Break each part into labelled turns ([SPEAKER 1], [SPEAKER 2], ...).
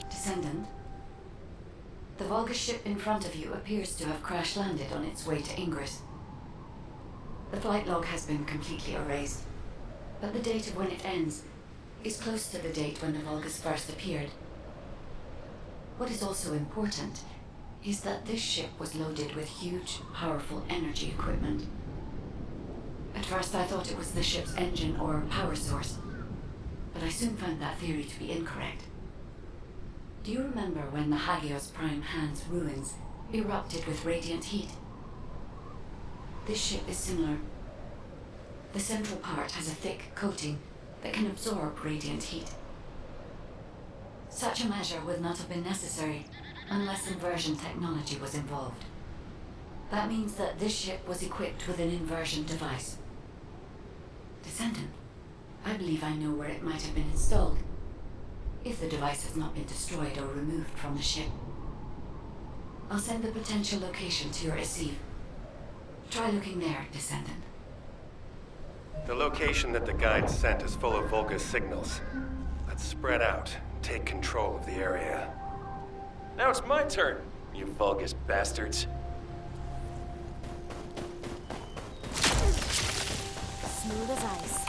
[SPEAKER 1] Descendant, the Volga ship in front of you appears to have crash-landed on its way to Ingress. The flight log has been completely erased, but the date of when it ends is close to the date when the Volgas first appeared. What is also important is that this ship was loaded with huge, powerful energy equipment. At first I thought it was the ship's engine or power source, but I soon found that theory to be incorrect. Do you remember when the Hagios Prime Hand's ruins erupted with radiant heat? This ship is similar. The central part has a thick coating that can absorb radiant heat. Such a measure would not have been necessary unless inversion technology was involved. That means that this ship was equipped with an inversion device. Descendant, I believe I know where it might have been installed, if the device has not been destroyed or removed from the ship. I'll send the potential location to your receive. Try looking there, Descendant.
[SPEAKER 2] The location that the guide sent is full of Volga signals. Let's spread out, take control of the area.
[SPEAKER 3] Now it's my turn, you Vulgus bastards.
[SPEAKER 4] Smooth as ice.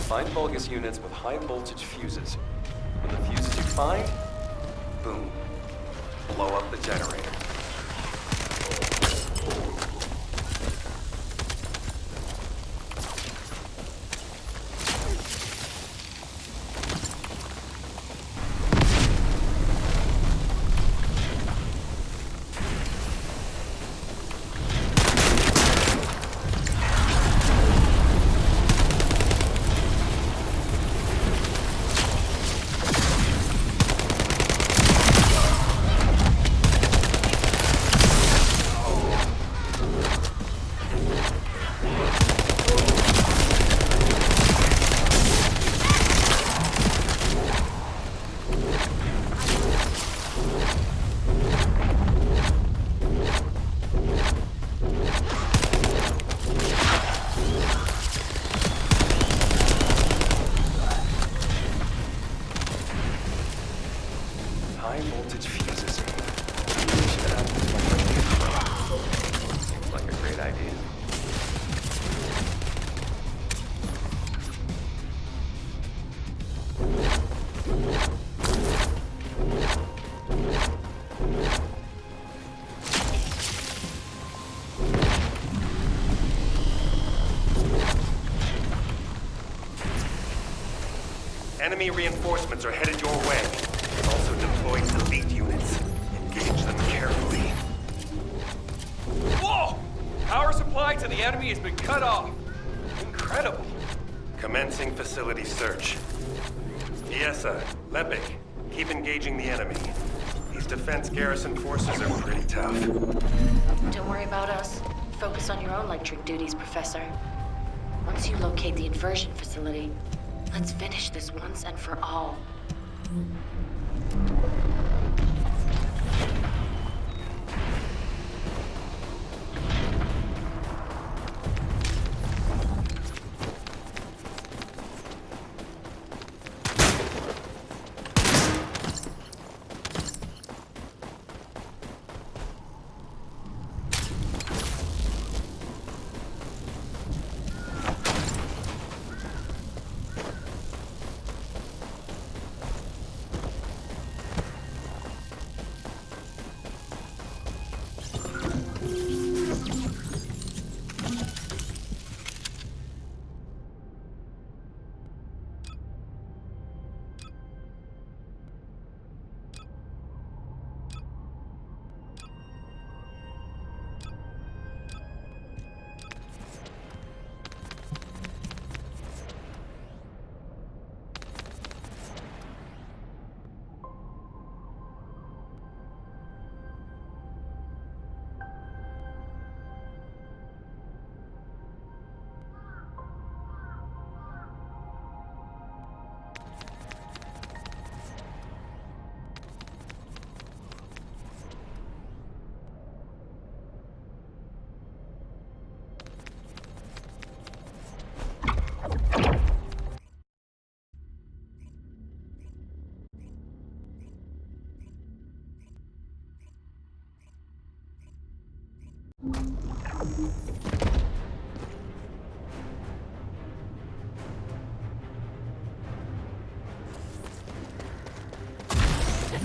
[SPEAKER 3] Find Vulgus units with high voltage fuses. When the fuses you find, boom, blow up the generator.
[SPEAKER 2] Enemy reinforcements are headed your way. Also deployed elite units. Engage them carefully.
[SPEAKER 3] Whoa! Power supply to the enemy has been cut off. Incredible.
[SPEAKER 2] Commencing facility search. Iesa, Lepik, keep engaging the enemy. These defense garrison forces are pretty tough.
[SPEAKER 5] Don't worry about us. Focus on your own electric duties, Professor. Once you locate the inversion facility, let's finish this once and for all.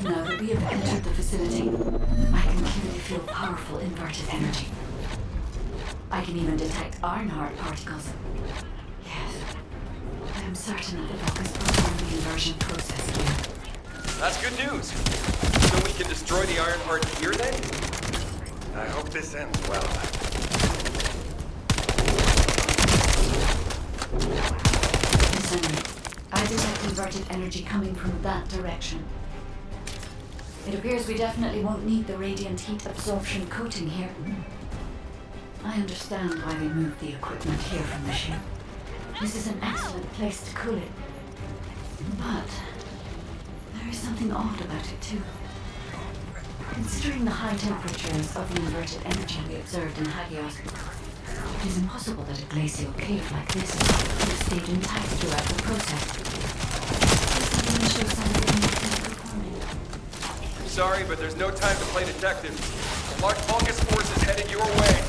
[SPEAKER 1] Now that we have entered the facility, I can clearly feel powerful inverted energy. I can even detect iron-hard particles. Yes, I am certain that the Vulcans performed the inversion process here.
[SPEAKER 3] That's good news. So we can destroy the Ironheart here then?
[SPEAKER 2] I hope this ends well.
[SPEAKER 1] Descendant, I detect inverted energy coming from that direction. It appears we definitely won't need the radiant heat absorption coating here. I understand why they moved the equipment here from the ship. This is an excellent place to cool it. But there is something odd about it too. Considering the high temperatures of the inverted energy we observed in Hagios, it is impossible that a glacial cave like this could have stayed intact throughout the process. This suddenly shows signs of mechanical forming.
[SPEAKER 3] Sorry, but there's no time to play detective. A large Vulgus force is headed your way.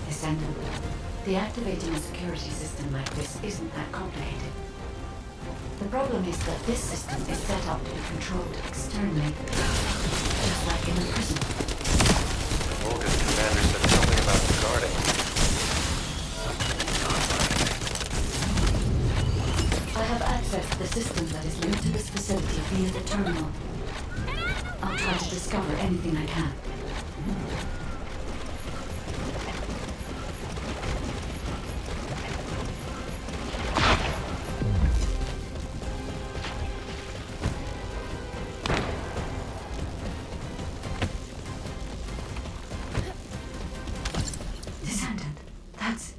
[SPEAKER 1] Descendant, deactivating a security system like this isn't that complicated. The problem is that this system is set up to be controlled externally, just like in a prison.
[SPEAKER 2] Olga's commander said something about guarding.
[SPEAKER 1] I have access to the system that is linked to this facility via the terminal. I'll try to discover anything I can. Descendant, that's...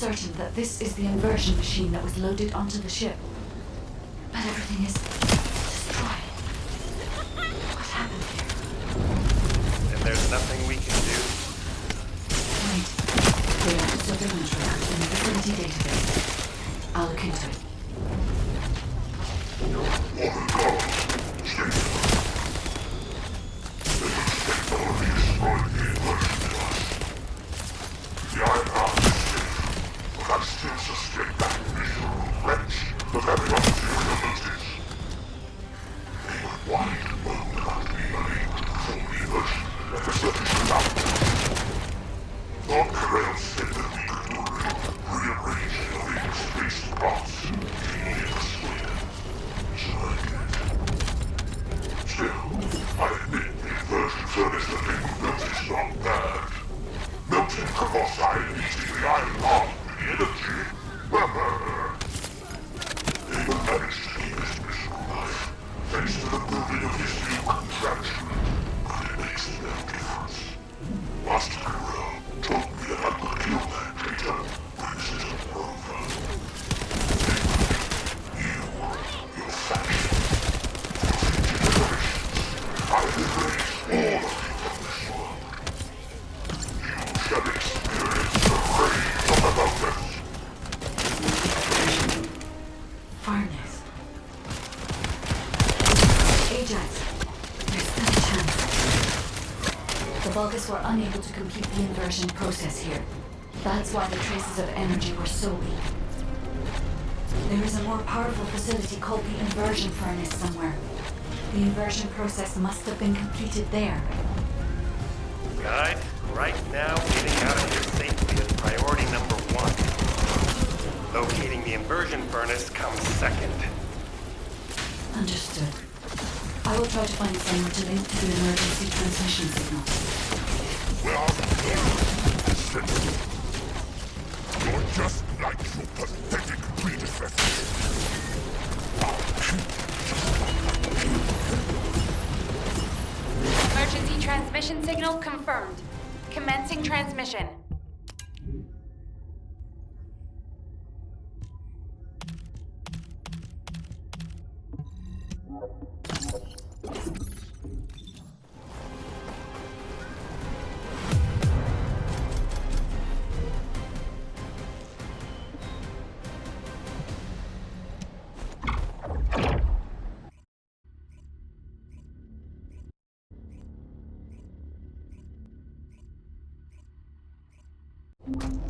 [SPEAKER 1] certain that this is the inversion machine that was loaded onto the ship. But everything is destroyed. What happened here?
[SPEAKER 2] And there's nothing we can do?
[SPEAKER 1] Wait. There are surveillance records in the facility database. I'll look into it. Were unable to complete the inversion process here. That's why the traces of energy were so weak. There is a more powerful facility called the inversion furnace somewhere. The inversion process must have been completed there.
[SPEAKER 2] Guide, right now, getting out of here safely is priority number 1. Locating the inversion furnace comes second.
[SPEAKER 1] Understood. I will try to find someone to link to the emergency transmission signal.
[SPEAKER 6] You're just like your pathetic predecessor.
[SPEAKER 7] Emergency transmission signal confirmed. Commencing transmission.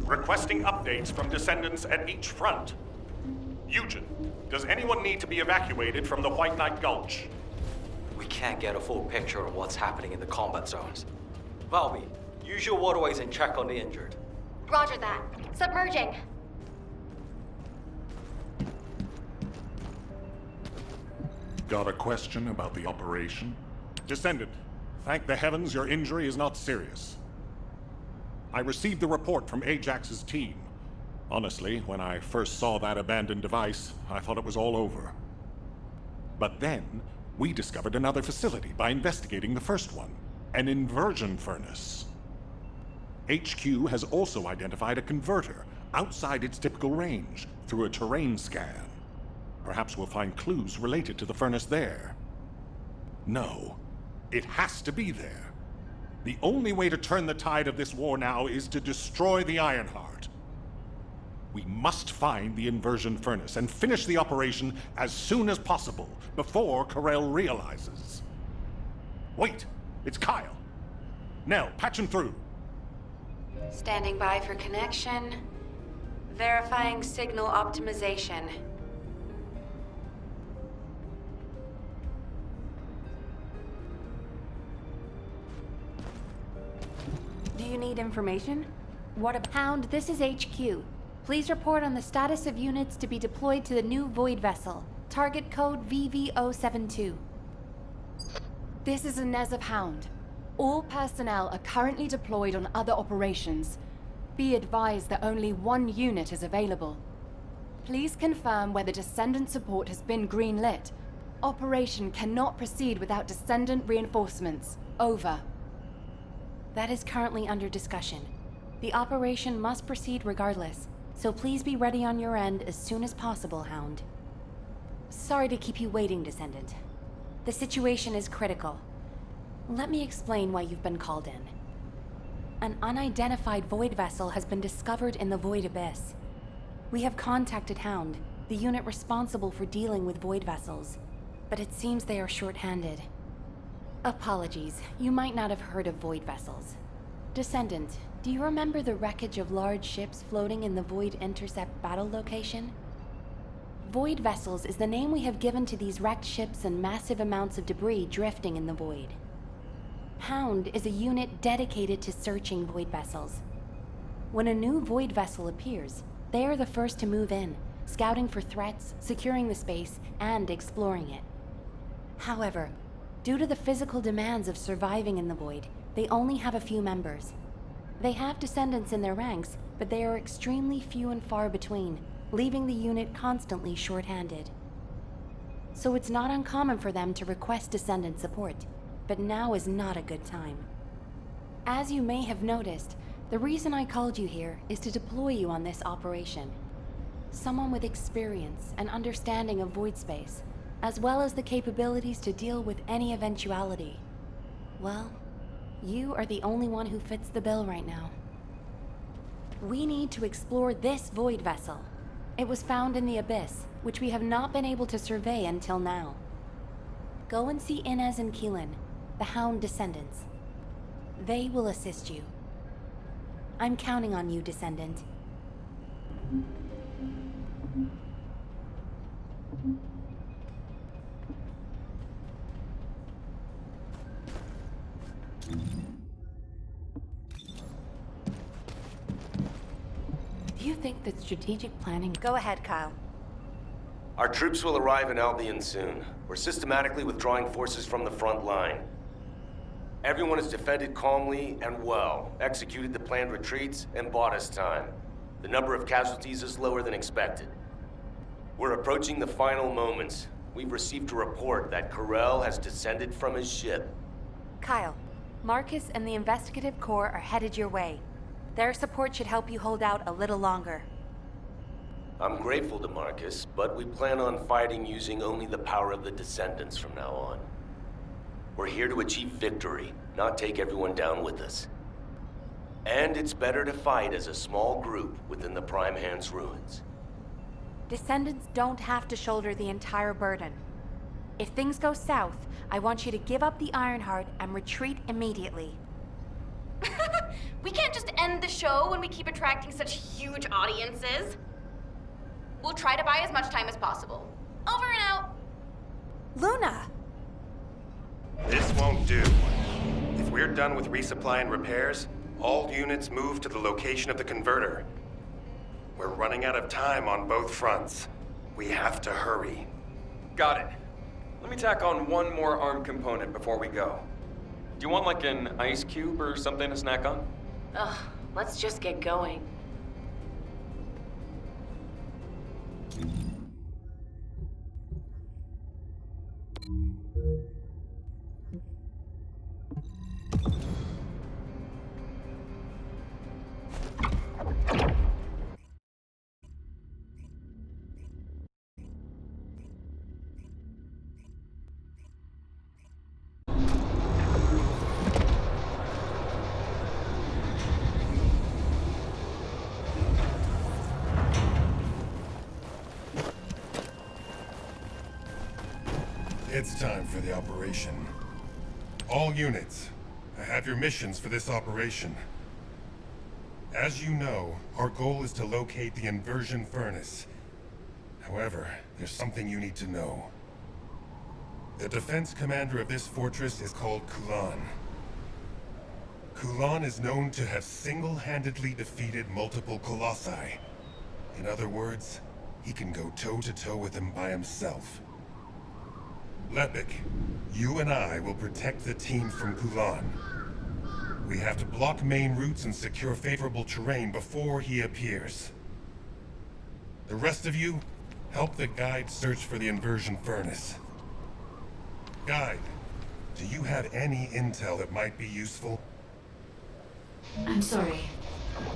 [SPEAKER 8] Requesting updates from Descendants at each front. Eugen, does anyone need to be evacuated from the White Knight Gulch?
[SPEAKER 9] We can't get a full picture of what's happening in the combat zones. Valby, use your waterways and check on the injured.
[SPEAKER 7] Roger that. Submerging.
[SPEAKER 8] Got a question about the operation? Descendant, thank the heavens your injury is not serious. I received the report from Ajax's team. Honestly, when I first saw that abandoned device, I thought it was all over. But then, we discovered another facility by investigating the first one, an inversion furnace. HQ has also identified a converter outside its typical range through a terrain scan. Perhaps we'll find clues related to the furnace there. No, it has to be there. The only way to turn the tide of this war now is to destroy the Ironheart. We must find the inversion furnace and finish the operation as soon as possible, before Corell realizes. Wait, it's Kyle. Nell, patch him through.
[SPEAKER 7] Standing by for connection. Verifying signal optimization.
[SPEAKER 10] Do you need information? What a pound, this is HQ. Please report on the status of units to be deployed to the new Void vessel. Target code VV072. This is Inez of Hound. All personnel are currently deployed on other operations. Be advised that only one unit is available. Please confirm whether Descendant support has been greenlit. Operation cannot proceed without Descendant reinforcements. Over.
[SPEAKER 5] That is currently under discussion. The operation must proceed regardless.
[SPEAKER 10] so please be ready on your end as soon as possible, Hound. Sorry to keep you waiting, Descendant. The situation is critical. Let me explain why you've been called in. An unidentified Void vessel has been discovered in the Void Abyss. We have contacted Hound, the unit responsible for dealing with Void vessels, but it seems they are short-handed. Apologies, you might not have heard of Void vessels. Descendant, do you remember the wreckage of large ships floating in the Void Intercept battle location? Void vessels is the name we have given to these wrecked ships and massive amounts of debris drifting in the Void. Hound is a unit dedicated to searching Void vessels. When a new Void vessel appears, they are the first to move in, scouting for threats, securing the space, and exploring it. However, due to the physical demands of surviving in the Void, they only have a few members. They have descendants in their ranks, but they are extremely few and far between, leaving the unit constantly short-handed. So it's not uncommon for them to request descendant support, but now is not a good time. As you may have noticed, the reason I called you here is to deploy you on this operation. Someone with experience and understanding of void space, as well as the capabilities to deal with any eventuality. Well, you are the only one who fits the bill right now. We need to explore this Void vessel. It was found in the Abyss, which we have not been able to survey until now. Go and see Inez and Keelan, the Hound descendants. They will assist you. I'm counting on you, Descendant. Do you think that strategic planning...
[SPEAKER 4] Go ahead, Kyle.
[SPEAKER 11] Our troops will arrive in Albion soon. We're systematically withdrawing forces from the front line. Everyone has defended calmly and well, executed the planned retreats, and bought us time. The number of casualties is lower than expected. We're approaching the final moments. We've received a report that Corell has descended from his ship.
[SPEAKER 4] Kyle, Marcus and the Investigative Corps are headed your way. Their support should help you hold out a little longer.
[SPEAKER 11] I'm grateful to Marcus, but we plan on fighting using only the power of the Descendants from now on. We're here to achieve victory, not take everyone down with us. And it's better to fight as a small group within the Prime Hand's ruins.
[SPEAKER 4] Descendants don't have to shoulder the entire burden. If things go south, I want you to give up the Ironheart and retreat immediately.
[SPEAKER 7] We can't just end the show when we keep attracting such huge audiences. We'll try to buy as much time as possible. Over and out.
[SPEAKER 4] Luna!
[SPEAKER 2] This won't do. If we're done with resupply and repairs, all units move to the location of the converter. We're running out of time on both fronts. We have to hurry.
[SPEAKER 3] Got it. Let me tack on one more armed component before we go. Do you want like an ice cube or something to snack on?
[SPEAKER 5] Ugh, let's just get going.
[SPEAKER 6] It's time for the operation. All units, I have your missions for this operation. As you know, our goal is to locate the inversion furnace. However, there's something you need to know. The defense commander of this fortress is called Kulan. Kulan is known to have single-handedly defeated multiple colossi. In other words, he can go toe-to-toe with them by himself. Lepik, you and I will protect the team from Kulan. We have to block main routes and secure favorable terrain before he appears. The rest of you, help the guide search for the inversion furnace. Guide, do you have any intel that might be useful?
[SPEAKER 1] I'm sorry.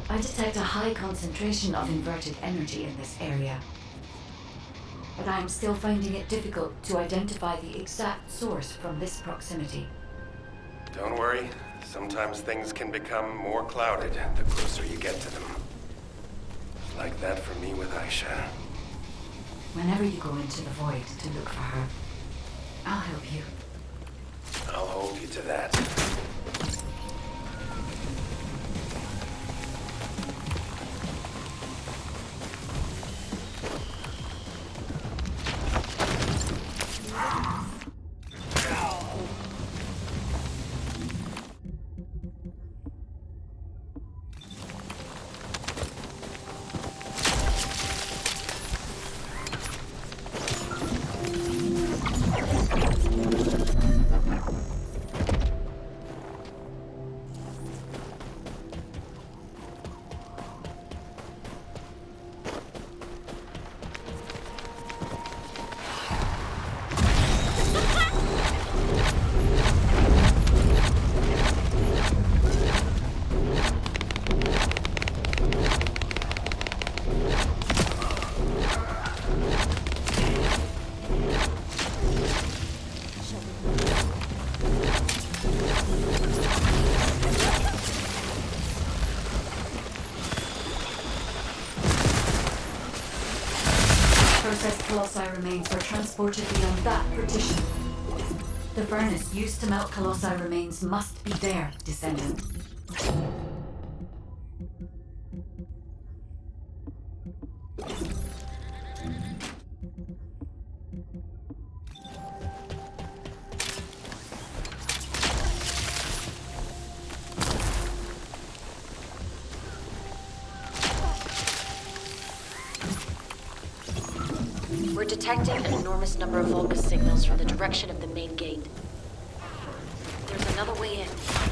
[SPEAKER 1] I detect a high concentration of inverted energy in this area, but I am still finding it difficult to identify the exact source from this proximity.
[SPEAKER 2] Don't worry. Sometimes things can become more clouded the closer you get to them. Like that for me with Aisha.
[SPEAKER 1] Whenever you go into the void to look for her, I'll help you.
[SPEAKER 2] I'll hold you to that.
[SPEAKER 1] Processed colossi remains were transported beyond that partition. The furnace used to melt colossi remains must be there, Descendant.
[SPEAKER 5] We're detecting an enormous number of Vulgus signals from the direction of the main gate. There's another way in.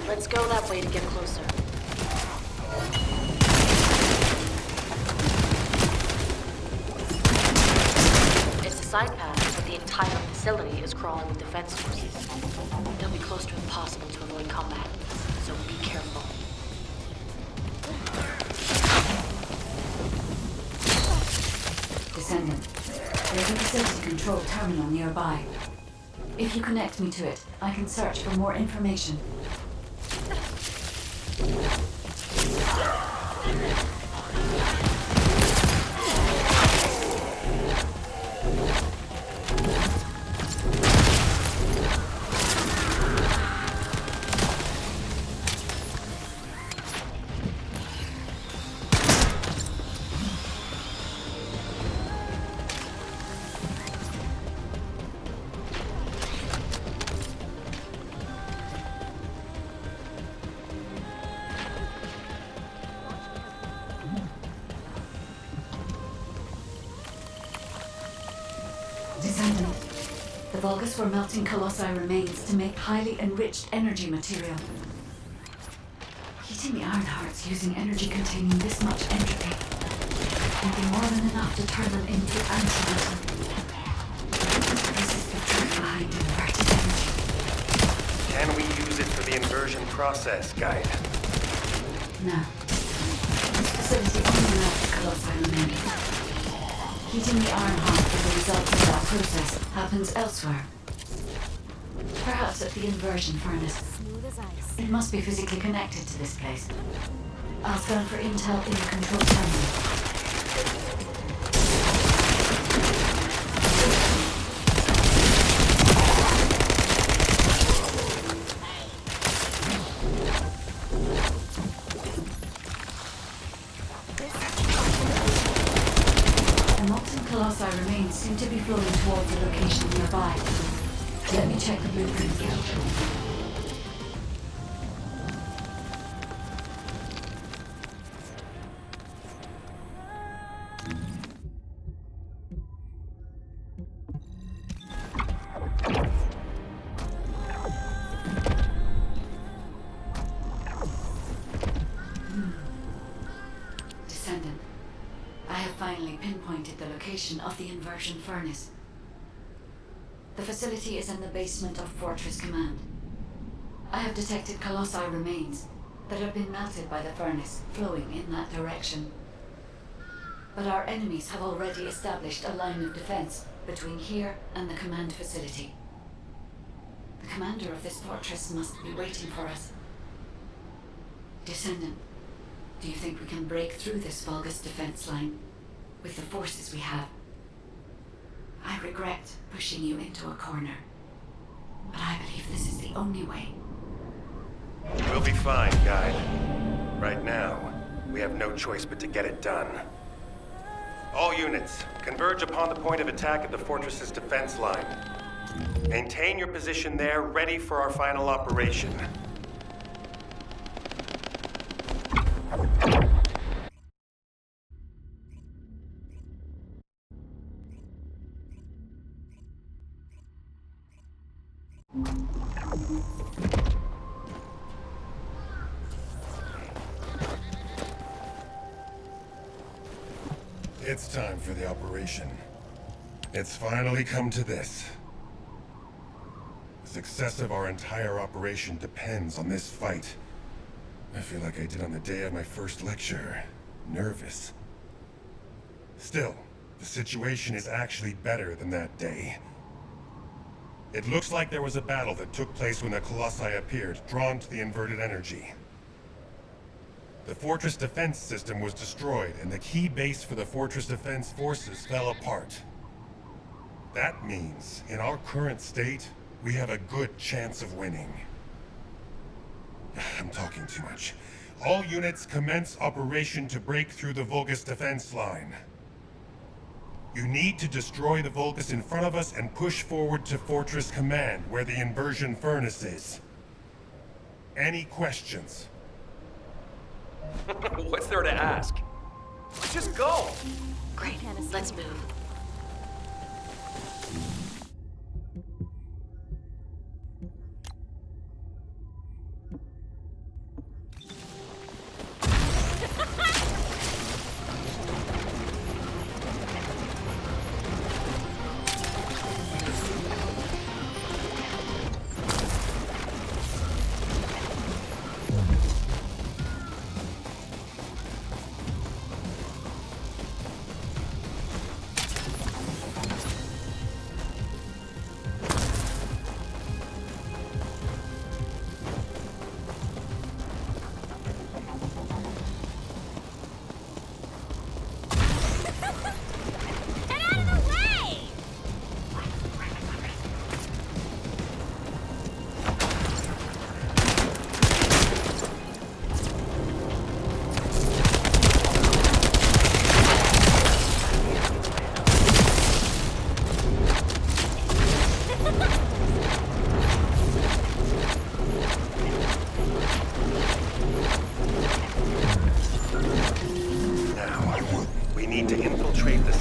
[SPEAKER 5] Let's go that way to get closer. It's a side path, but the entire facility is crawling with defense forces. They'll be close to impossible to avoid combat, so be careful.
[SPEAKER 1] Descendant, there's a facility control terminal nearby. If you connect me to it, I can search for more information. Descendant, the Vulgus were melting colossi remains to make highly enriched energy material. Heating the iron hearts using energy containing this much entropy will be more than enough to turn them into antimatter. This is the truth behind inverted energy.
[SPEAKER 2] Can we use it for the inversion process, Guide?
[SPEAKER 1] No. This facility only melts colossi remains. Heating the iron heart as a result of that process happens elsewhere. Perhaps at the inversion furnace.
[SPEAKER 10] Smooth as ice.
[SPEAKER 1] It must be physically connected to this place. I'll scan for intel in the control terminal. The molten colossi remains seem to be flowing towards a location nearby. Let me check the blueprint. Descendant, I have finally pinpointed the location of the inversion furnace. The facility is in the basement of Fortress Command. I have detected colossi remains, that have been melted by the furnace, flowing in that direction. But our enemies have already established a line of defense between here and the command facility. The commander of this fortress must be waiting for us. Descendant, do you think we can break through this Vulgus defense line with the forces we have? I regret pushing you into a corner, but I believe this is the only way.
[SPEAKER 2] We'll be fine, guide. Right now, we have no choice but to get it done. All units, converge upon the point of attack at the fortress's defense line. Maintain your position there, ready for our final operation.
[SPEAKER 6] It's time for the operation. It's finally come to this. The success of our entire operation depends on this fight. I feel like I did on the day of my first lecture. Nervous. Still, the situation is actually better than that day. It looks like there was a battle that took place when the Colossi appeared, drawn to the inverted energy. The fortress defense system was destroyed, and the key base for the fortress defense forces fell apart. That means, in our current state, we have a good chance of winning. I'm talking too much. All units commence operation to break through the Vulgus defense line. You need to destroy the Vulgus in front of us and push forward to Fortress Command, where the inversion furnace is. Any questions?
[SPEAKER 3] What's there to ask? Just go!
[SPEAKER 5] Great, let's move.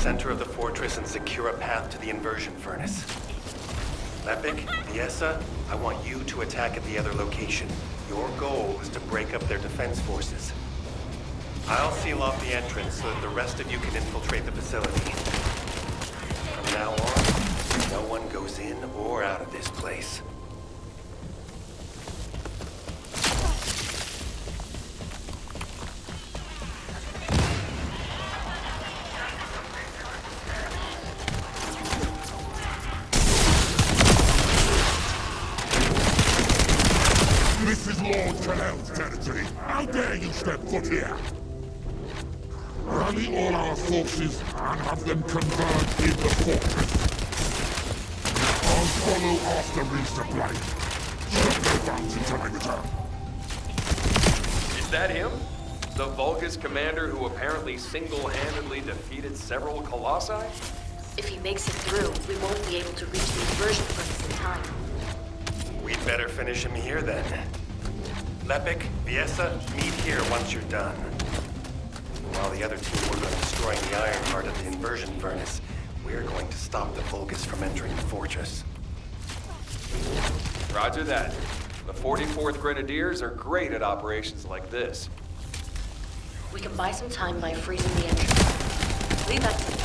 [SPEAKER 2] Center of the fortress and secure a path to the inversion furnace. Lepic, Viessa, I want you to attack at the other location. Your goal is to break up their defense forces. I'll seal off the entrance so that the rest of you can infiltrate the facility. From now on, no one goes in or out of this place.
[SPEAKER 12] This is Lord Kalel's territory. How dare you step foot here? Rally all our forces and have them converge in the fortress. I'll follow after resupply. Shut their mouths until I return.
[SPEAKER 3] Is that him? The Vulgus commander who apparently single-handedly defeated several Colossi?
[SPEAKER 5] If he makes it through, we won't be able to reach the inversion furnace in time.
[SPEAKER 2] We'd better finish him here then. Lepic, Viessa, meet here once you're done. While the other team work on destroying the iron heart of the inversion furnace, we're going to stop the Vulgus from entering the fortress.
[SPEAKER 3] Roger that. The 44th Grenadiers are great at operations like this.
[SPEAKER 5] We can buy some time by freezing the entrance. Leave that to me.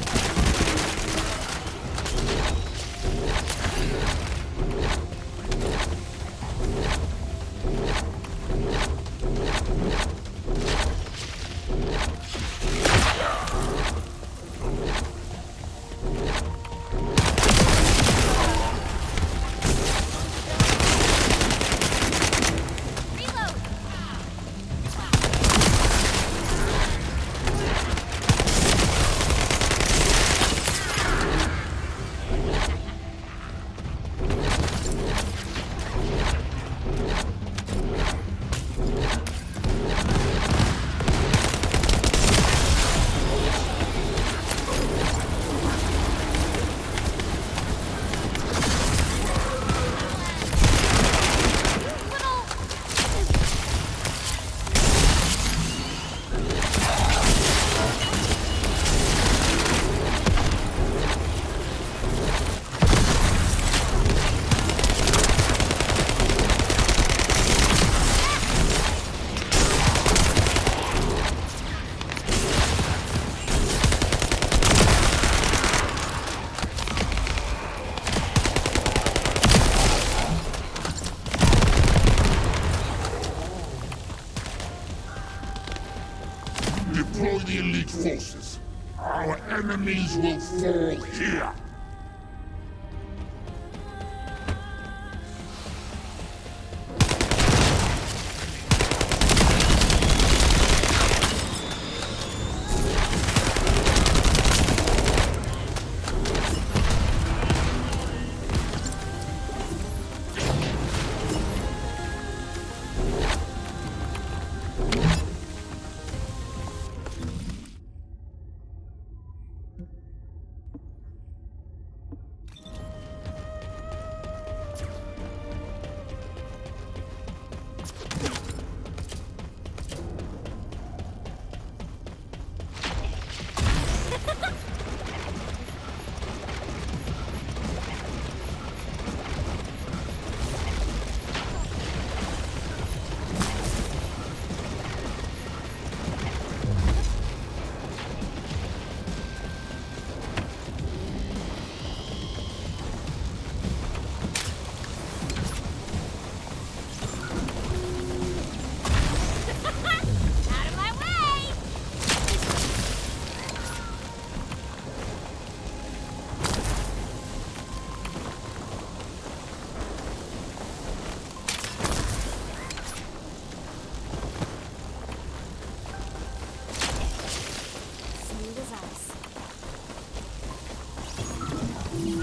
[SPEAKER 12] engage forces. Our enemies will fall here.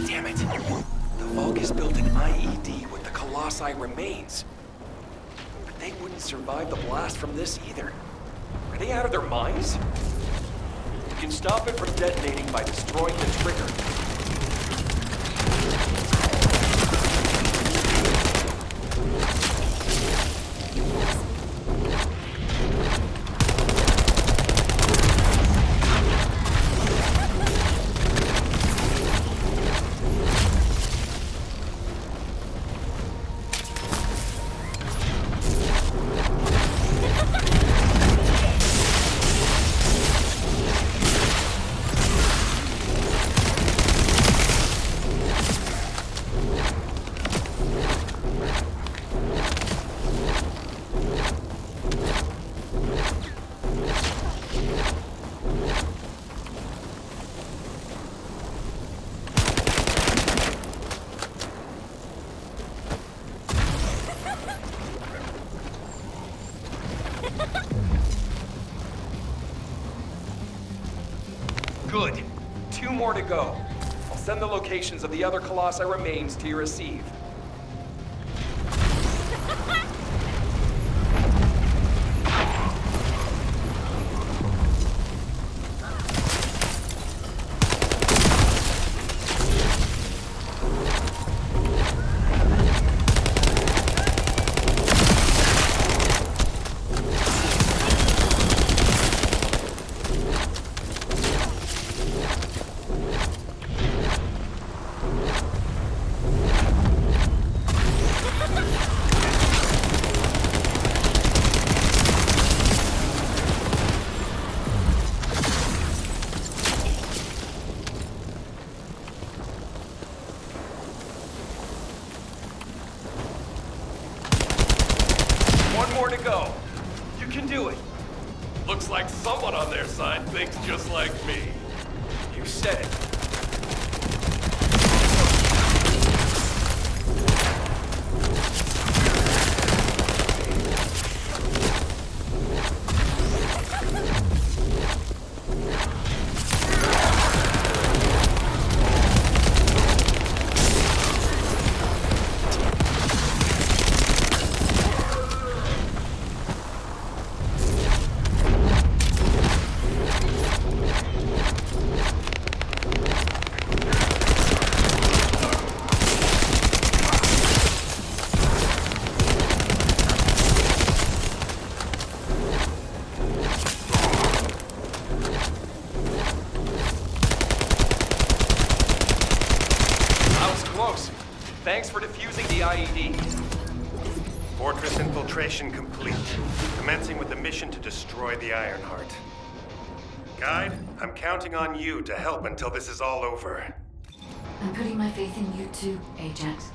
[SPEAKER 3] Damn it! The Vulgus built an IED with the Colossi remains. But they wouldn't survive the blast from this either. Are they out of their minds? You can stop it from detonating by destroying the trigger. Good. 2 more to go. I'll send the locations of the other Colossi remains to your receive. More to go. You can do it.
[SPEAKER 13] Looks like someone on their side thinks just like me.
[SPEAKER 3] You said it. Thanks for defusing the IED.
[SPEAKER 2] Fortress infiltration complete. Commencing with the mission to destroy the Ironheart. Guide, I'm counting on you to help until this is all over.
[SPEAKER 1] I'm putting my faith in you too, Ajax.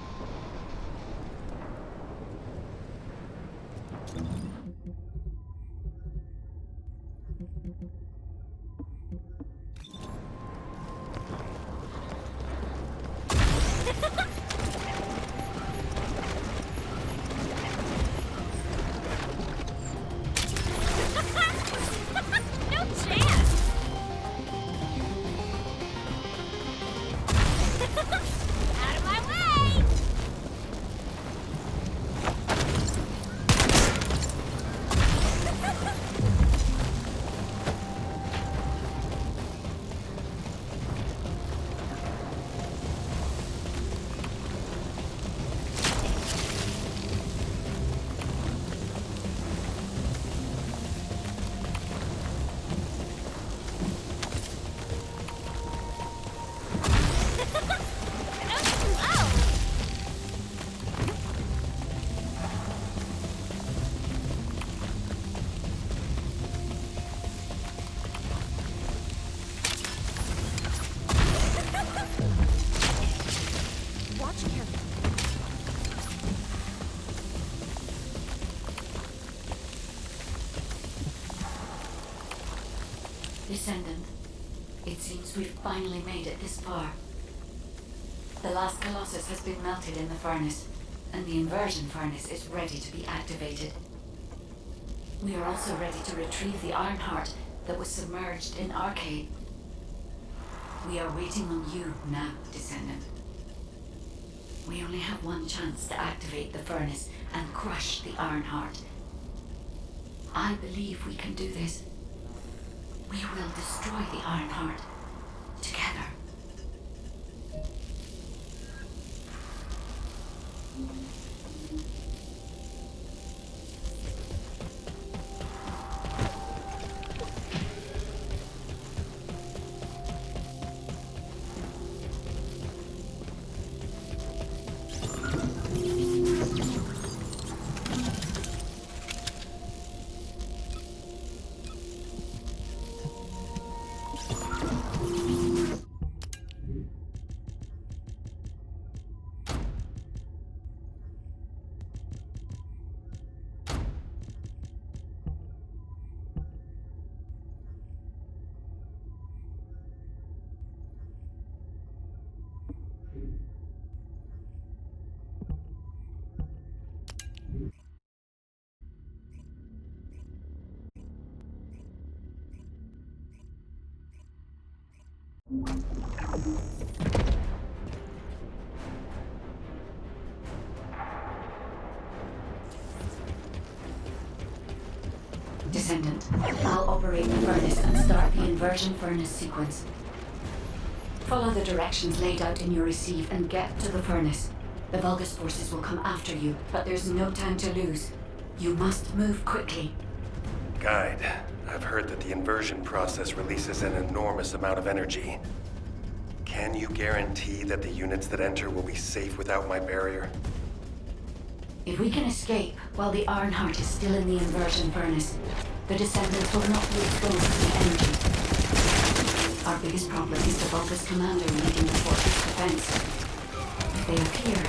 [SPEAKER 1] Descendant, it seems we've finally made it this far. The last Colossus has been melted in the furnace, and the inversion furnace is ready to be activated. We are also ready to retrieve the Ironheart that was submerged in Arcade. We are waiting on you now, Descendant. We only have one chance to activate the furnace and crush the Ironheart. I believe we can do this. We will destroy the Ironheart together. Descendant, I'll operate the furnace and start the inversion furnace sequence. Follow the directions laid out in your receive and get to the furnace. The Vulgus forces will come after you, but there's no time to lose. You must move quickly.
[SPEAKER 2] Guide, I've heard that the inversion process releases an enormous amount of energy. Can you guarantee that the units that enter will be safe without my barrier?
[SPEAKER 1] If we can escape while the Ironheart is still in the inversion furnace, the Descendants will not be exposed to the energy. Our biggest problem is the Vulgus commander leading the fortress defense. If they appear,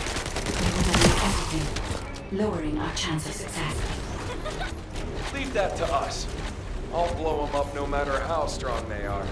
[SPEAKER 1] they will delete everything, lowering our chance of success.
[SPEAKER 3] Leave that to us. I'll blow them up no matter how strong they are.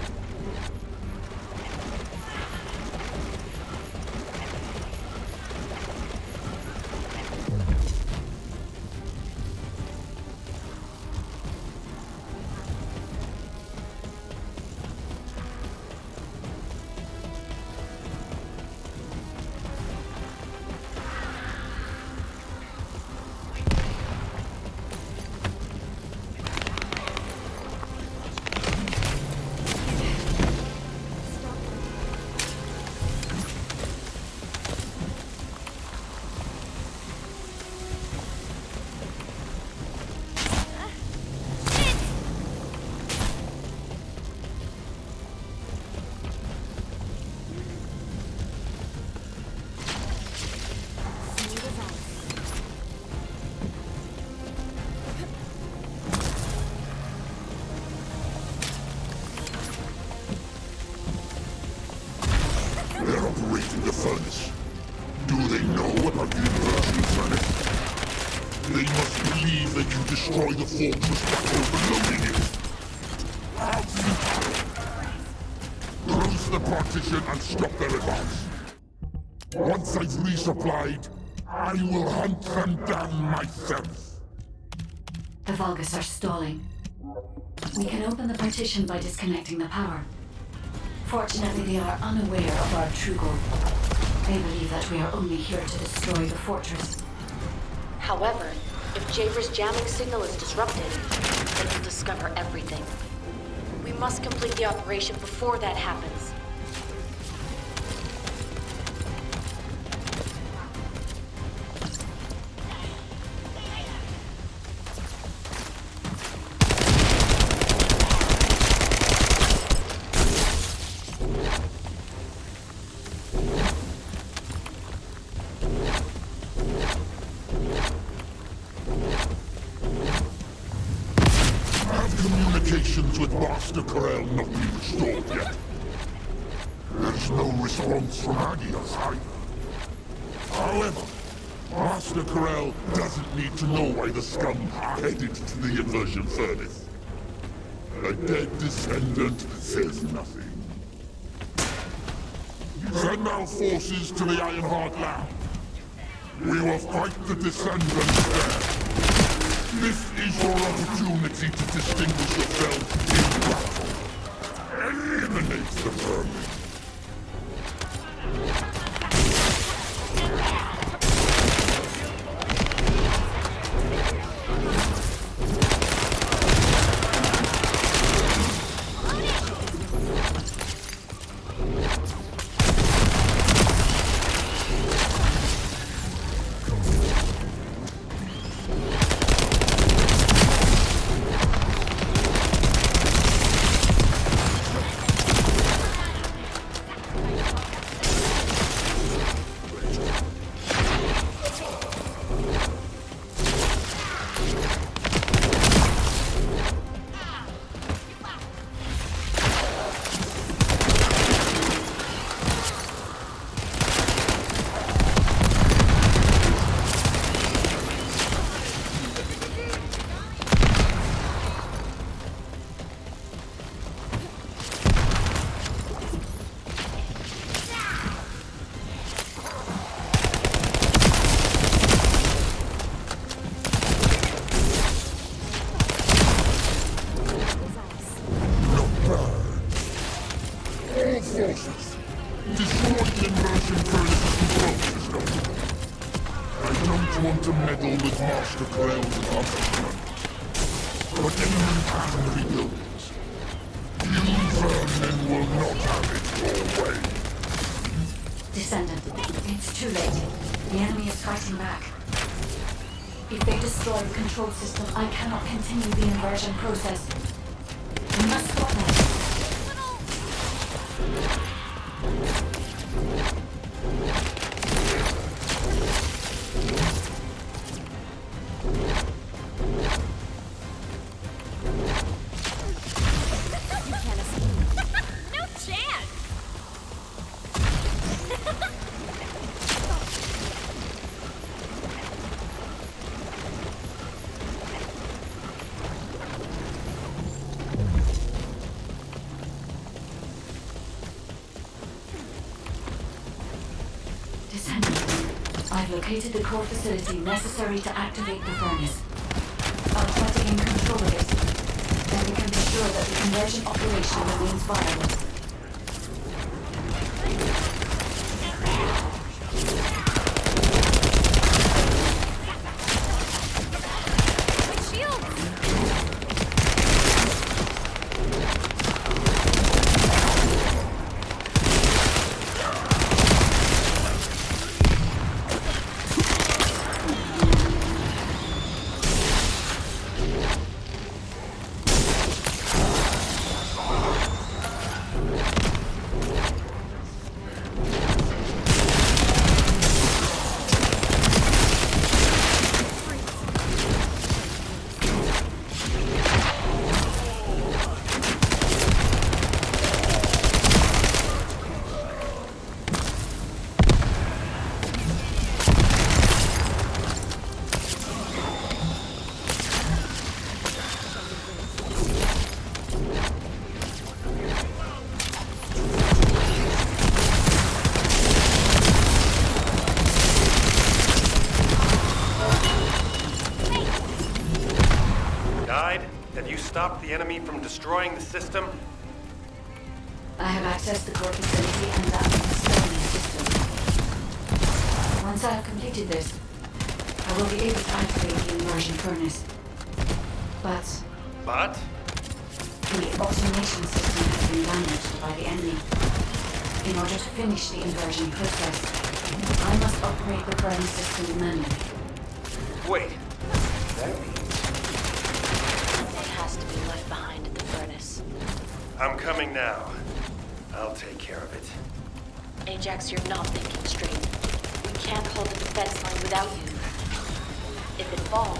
[SPEAKER 12] Operating the furnace. Do they know about the inversion furnace? They must believe that you destroy the fortress by overloading it. Close the partition and stop their advance. Once I've resupplied, I will hunt them down myself.
[SPEAKER 1] The Vulgus are stalling. We can open the partition by disconnecting the power. Fortunately, they are unaware of our true goal. They believe that we are only here to destroy the fortress.
[SPEAKER 5] However, if Javer's jamming signal is disrupted, they will discover everything. We must complete the operation before that happens.
[SPEAKER 12] Communications with Master Corel not been restored yet. There's no response from Agios either. However, Master Corel doesn't need to know why the scum are headed to the inversion furnace. A dead descendant says nothing. Send our forces to the Ironheart lab. We will fight the descendants there. This is your opportunity to distinguish yourself in battle. Eliminate the vermin. Forces, destroy the immersion furnace's control system. I don't want to meddle with Master Corel's accomplishment, but anyone can rebuild it. You vermin will not have it your way.
[SPEAKER 1] Descendant, it's too late. The enemy is fighting back. If they destroy the control system, I cannot continue the inversion process. We must stop them.
[SPEAKER 7] No chance!
[SPEAKER 1] Descendant, I've located the core facility necessary to activate the furnace. I'll try to gain control of it. Then we can be sure that the conversion operation remains viable.
[SPEAKER 2] Have you stopped the enemy from destroying the system?
[SPEAKER 1] I have accessed the core facility and that of the system. Once I have completed this, I will be able to activate the immersion furnace. But the automation system has been damaged by the enemy. In order to finish the inversion process, I must operate the furnace system manually.
[SPEAKER 2] Wait, that means...
[SPEAKER 5] What has to be left behind at the furnace?
[SPEAKER 2] I'm coming now. I'll take care of it.
[SPEAKER 5] Ajax, you're not thinking straight. We can't hold the defense line without you. If it falls,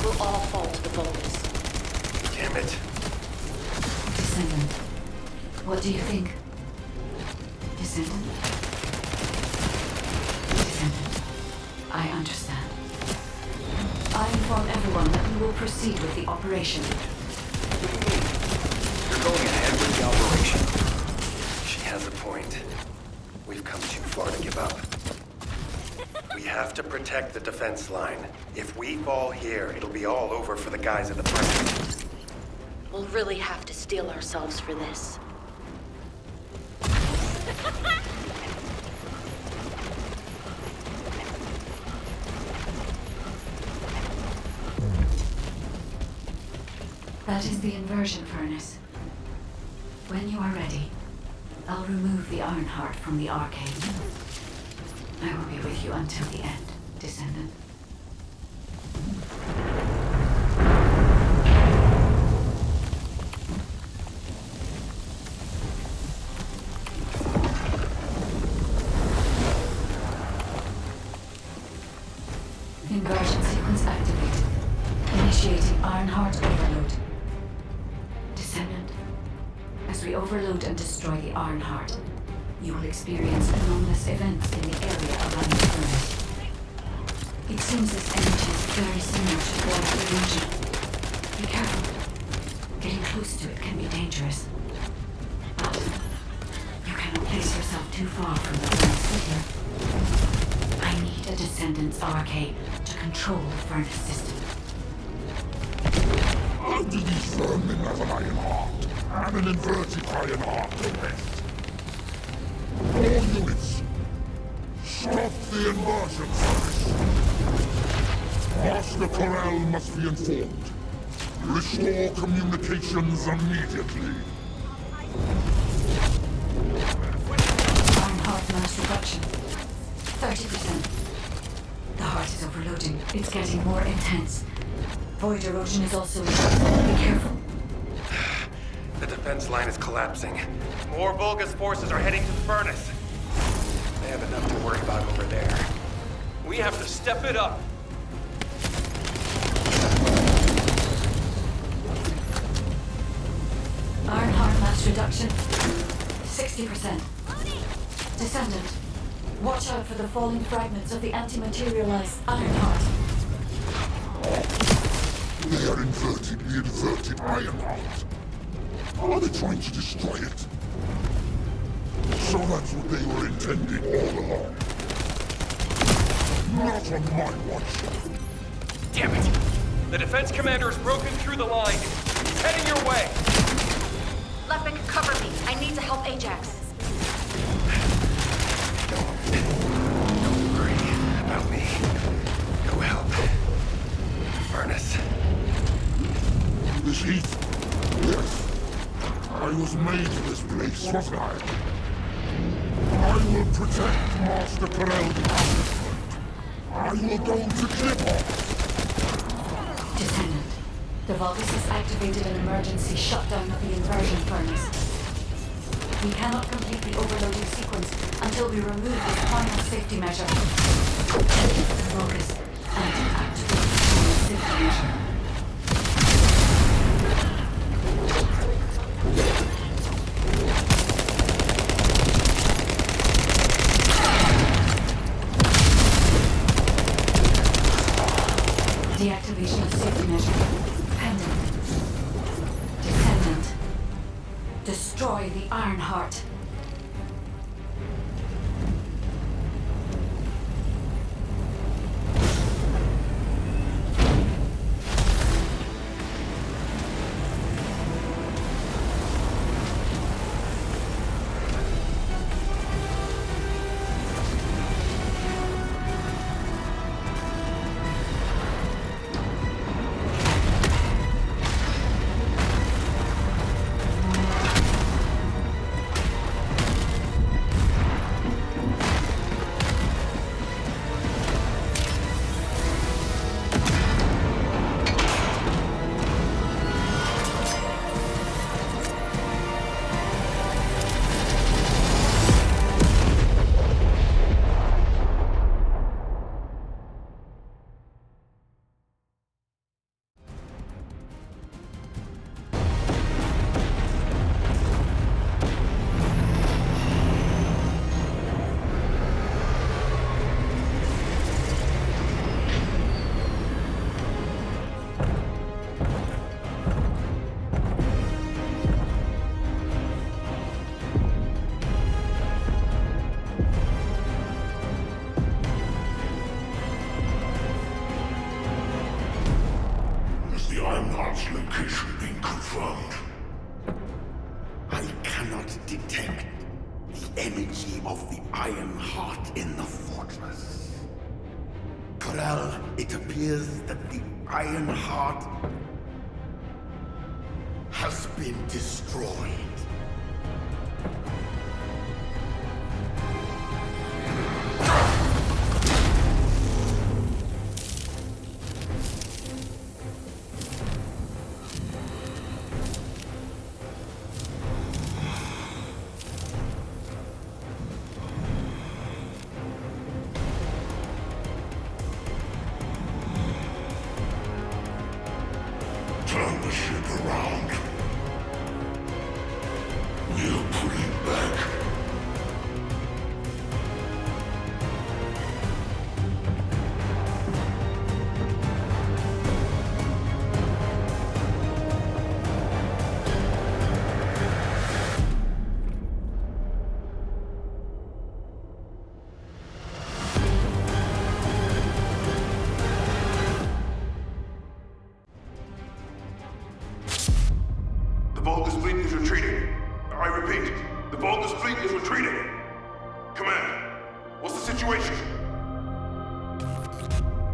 [SPEAKER 5] we'll all fall to the Vulgus.
[SPEAKER 2] Damn it.
[SPEAKER 1] Descendant, what do you think? Descendant? Descendant. I understand. I inform everyone that we will proceed with the operation.
[SPEAKER 3] What do you mean? You're going ahead with the operation?
[SPEAKER 2] She has a point. We've come too far to give up. We have to protect the defense line. If we fall here, it'll be all over for the guys at the front.
[SPEAKER 5] We'll really have to steel ourselves for this.
[SPEAKER 1] That is the inversion furnace. When you are ready, I'll remove the Ironheart from the arcade. I will be with you until the end, Descendant. Inversion sequence activated. Initiating Ironheart overload. Descendant, as we overload and destroy the Ironheart, you will experience anomalous events in the area around the furnace. It seems this energy is very similar to blood illusion. Be careful. Getting close to it can be dangerous. But you cannot place yourself too far from the furnace figure. I need a Descendant's arcade to control the furnace system.
[SPEAKER 12] How do these vermin have an iron heart? And an inverted iron heart to rest? All units, stop the inversion furnace. Master Corral must be informed. Restore communications immediately.
[SPEAKER 1] Ironheart mass reduction. 30%. The heart is overloading. It's getting more intense. Void erosion is also increasing. Be careful.
[SPEAKER 2] The defense line is collapsing. More Vulgus forces are heading to the furnace. They have enough to worry about over there.
[SPEAKER 3] We have to step it up.
[SPEAKER 1] Ironheart mass reduction. 60%. Descendant, watch out for the falling fragments of the anti-materialized Ironheart.
[SPEAKER 12] They are inverting the inverted iron heart. Are they trying to destroy it? So that's what they were intending all along. Not on my watch.
[SPEAKER 3] Damn it! The defense commander has broken through the line. He's heading your way.
[SPEAKER 7] Lepic, cover me. I need to help Ajax.
[SPEAKER 2] Don't worry about me. Go help. Furnace.
[SPEAKER 12] This heat? Yes. I was made for this place, wasn't I? I will protect Master Corral's accomplishment. I will go to Clipper.
[SPEAKER 1] Descendant, the Vulgus has activated an emergency shutdown of the inversion furnace. We cannot complete the overloading sequence until we remove this final safety measure. The Vulgus activate the final safety measure. Deactivation of safety measure. Pendant. Descendant. Destroy the Ironheart.
[SPEAKER 12] Heart's location being confirmed.
[SPEAKER 14] I cannot detect the energy of the Iron Heart in the fortress. Corel, it appears that the Iron Heart has been destroyed.
[SPEAKER 12] Turn the ship around. We'll put it back.
[SPEAKER 15] The Vulgus fleet is retreating. I repeat, the Vulgus fleet is retreating. Command, what's the situation?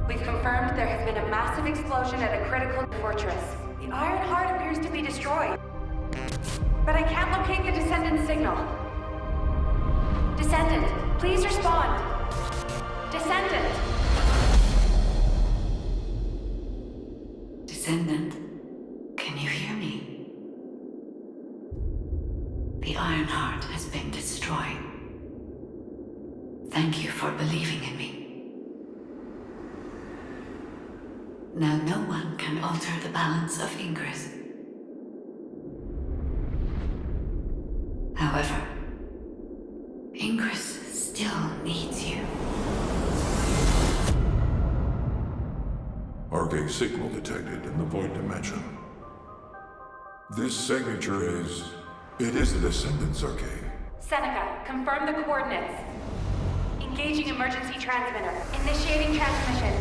[SPEAKER 10] We've confirmed there has been a massive explosion at a critical fortress. The Iron Heart appears to be destroyed. But I can't locate the Descendant signal. Descendant, please respond. Descendant!
[SPEAKER 1] Descendant, can you hear me? The Iron Heart has been destroyed. Thank you for believing in me. Now no one can alter the balance of Ingress. However, Ingress still needs you.
[SPEAKER 12] Arcade signal detected in the Void Dimension. This signature is... It is the Descendant's arcade.
[SPEAKER 10] Seneca, confirm the coordinates. Engaging emergency transmitter. Initiating transmission.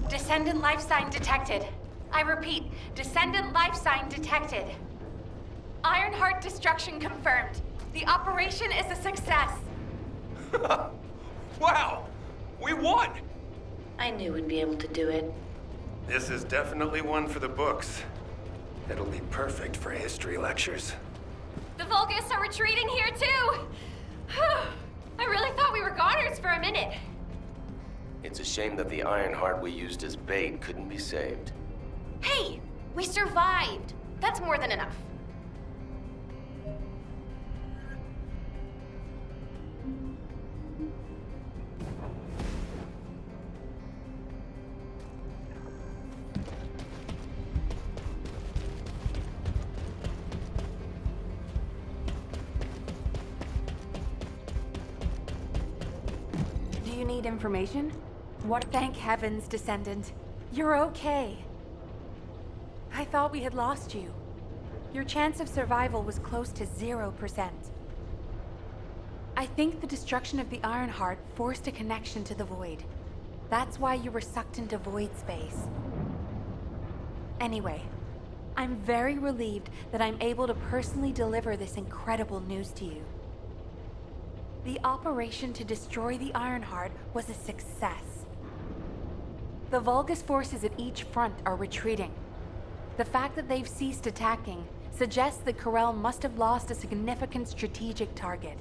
[SPEAKER 10] Descendant life sign detected. I repeat, Descendant life sign detected.
[SPEAKER 4] Ironheart destruction confirmed. The operation is a success.
[SPEAKER 3] Wow! We won!
[SPEAKER 5] I knew we'd be able to do it.
[SPEAKER 2] This is definitely one for the books. It'll be perfect for history lectures.
[SPEAKER 7] The Vulgus are retreating here too! I really thought we were goners for a minute.
[SPEAKER 11] It's a shame that the Iron Heart we used as bait couldn't be saved.
[SPEAKER 7] Hey, we survived. That's more than enough.
[SPEAKER 10] Do you need information? What?
[SPEAKER 4] Thank heavens, Descendant. You're okay. I thought we had lost you. Your chance of survival was close to 0%. I think the destruction of the Iron Heart forced a connection to the Void. That's why you were sucked into Void space. Anyway, I'm very relieved that I'm able to personally deliver this incredible news to you. The operation to destroy the Iron Heart was a success. The Vulgus forces at each front are retreating. The fact that they've ceased attacking suggests that Corel must have lost a significant strategic target.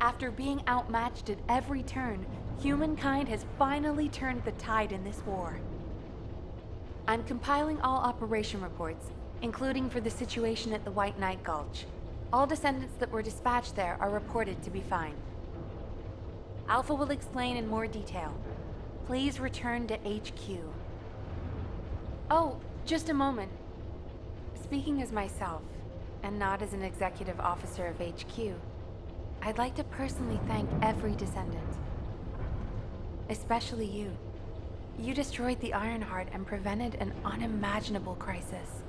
[SPEAKER 4] After being outmatched at every turn, humankind has finally turned the tide in this war. I'm compiling all operation reports, including for the situation at the White Knight Gulch. All Descendants that were dispatched there are reported to be fine. Alpha will explain in more detail. Please return to HQ. Oh, just a moment. Speaking as myself, and not as an executive officer of HQ, I'd like to personally thank every Descendant. Especially you. You destroyed the Iron Heart and prevented an unimaginable crisis.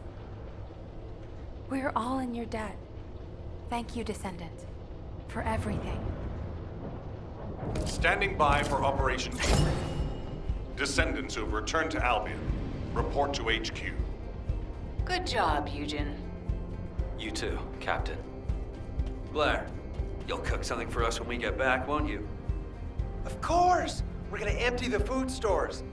[SPEAKER 4] We're all in your debt. Thank you, Descendant, for everything.
[SPEAKER 8] Standing by for Operation Debrief. Descendants who have returned to Albion, report to HQ.
[SPEAKER 5] Good job, Eugen.
[SPEAKER 9] You too, Captain.
[SPEAKER 16] Blair, you'll cook something for us when we get back, won't you?
[SPEAKER 17] Of course! We're gonna empty the food stores.